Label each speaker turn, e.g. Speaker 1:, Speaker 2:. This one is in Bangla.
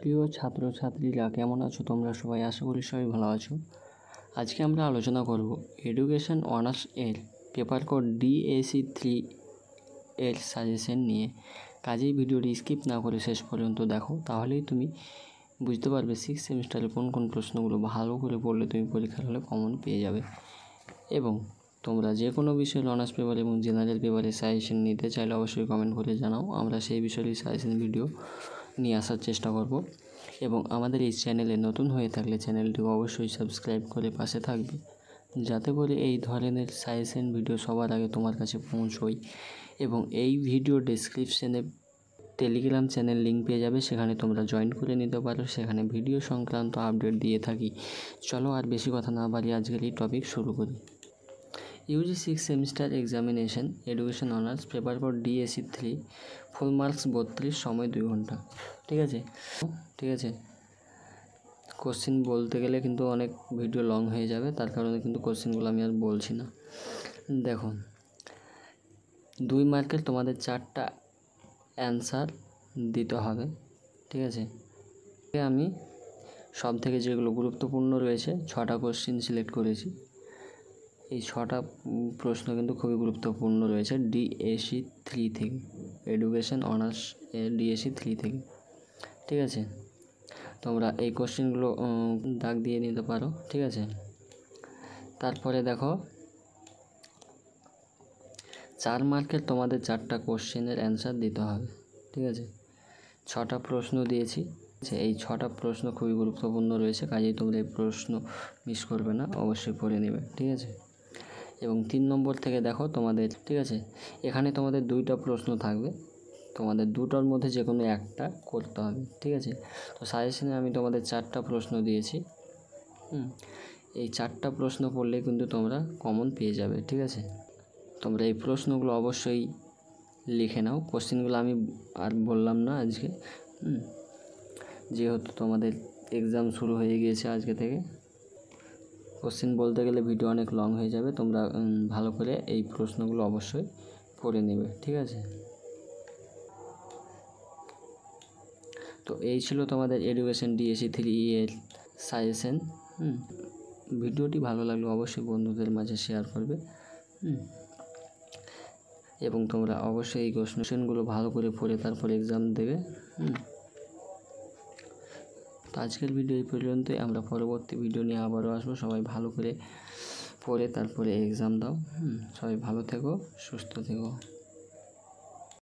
Speaker 1: প্রিয় ছাত্রছাত্রীরা কেমন আছো তোমরা সবাই? আশা করি সবাই ভালো আছো। আজকে আমরা আলোচনা করব এডুকেশন অনার্স এর পেপার কোড DAC3 এর সাজেশন নিয়ে। কাজেই ভিডিওটি স্কিপ না করে শেষ পর্যন্ত দেখো, তাহলেই তুমি বুঝতে পারবে 6th সেমিস্টারে কোন কোন প্রশ্নগুলো ভালো করে পড়লে তুমি পরীক্ষার হলে কমন পেয়ে যাবে। এবং তোমরা যে কোনো বিষয়ের অনার্স পেপার এবং জেনারেল পেপারে সাজেশন নিতে চাইলে অবশ্যই কমেন্ট করে জানাও, আমরা সেই বিষয়ের সাজেশন ভিডিও নিয়ে আসার চেষ্টা করব। এবং আমাদের এই চ্যানেলে নতুন হয়ে থাকলে চ্যানেলটিকে অবশ্যই সাবস্ক্রাইব করে পাশে থাকবে, যাতে করে এই ধরনের সাজেশন ভিডিও সবার আগে তোমার কাছে পৌঁছয়। এবং এই ভিডিও ডেসক্রিপশনে টেলিগ্রাম চ্যানেল লিঙ্ক পেয়ে যাবে, সেখানে তোমরা জয়েন করে নিতে পারো। সেখানে ভিডিও সংক্রান্ত আপডেট দিয়ে থাকি। চলো আর বেশি কথা না বাড়িয়ে আজকের এই টপিক শুরু করি। UG 6th semester examination education honours paper code DAC3, full marks 32, সময় 2 ঘন্টা। ঠিক আছে। কোশ্চেন বলতে গেলে কিন্তু অনেক ভিডিও লং হয়ে যাবে, তার কারণে কিন্তু কোশ্চেনগুলো আমি আর বলছি না। দেখো, 2 মার্কের তোমাদের 4টা অ্যান্সার দিতে হবে। ঠিক আছে, আমি সব থেকে যেগুলো গুরুত্বপূর্ণ রয়েছে 6টা কোশ্চেন সিলেক্ট করেছি। এই 6টা প্রশ্ন কিন্তু খুবই গুরুত্বপূর্ণ রয়েছে DAC3 থেকে, এডুকেশন অনার্স DAC3 থেকে। ঠিক আছে, তোমরা এই কোশ্চেনগুলো দাগ দিয়ে নিতে পারো। ঠিক আছে, তারপরে দেখো 4 মার্কের তোমাদের 4টা কোশ্চেনের অ্যান্সার দিতে হবে। ঠিক আছে, 6টা প্রশ্ন দিয়েছি। এই 6টা প্রশ্ন খুবই গুরুত্বপূর্ণ রয়েছে, কাজেই তোমরা এই প্রশ্ন মিস করবে না, অবশ্যই পড়ে নেবে। ঠিক আছে, এবং 3 নম্বর থেকে দেখো তোমাদের, ঠিক আছে, এখানে তোমাদের 2টা প্রশ্ন থাকবে, তোমাদের 2টার মধ্যে যে কোনো একটা করতে হবে। ঠিক আছে, তো সাজেশনে আমি তোমাদের 4টা প্রশ্ন দিয়েছি। এই 4টা প্রশ্ন পড়লে কিন্তু তোমরা কমন পেয়ে যাবে। ঠিক আছে, তোমরা এই প্রশ্নগুলো অবশ্যই লিখে নাও। কোশ্চেনগুলো আমি আর বললাম না আজকে, যেহেতু তোমাদের এক্সাম শুরু হয়ে গিয়েছে আজকে থেকে। কোশ্চেন বলতে গেলে ভিডিও অনেক লং হয়ে যাবে, তোমরা ভালো করে এই প্রশ্নগুলো অবশ্যই পড়ে নেবে। ঠিক আছে, তো এই ছিল তোমাদের এডুকেশন DAC3 এর সাজেশন। ভিডিওটি ভালো লাগলে অবশ্যই বন্ধুদের মাঝে শেয়ার করবে। এবং তোমরা অবশ্যই এই কোশ্চেনগুলো ভালো করে পড়ে তারপর এক্সাম দেবে। তো আজকের ভিডিও এই পর্যন্তই, আমরা পরবর্তী ভিডিও নিয়ে আবারও আসবো। সবাই ভালো করে পড়ে তারপরে এক্সাম দাও। সবাই ভালো থেকো, সুস্থ থেকো।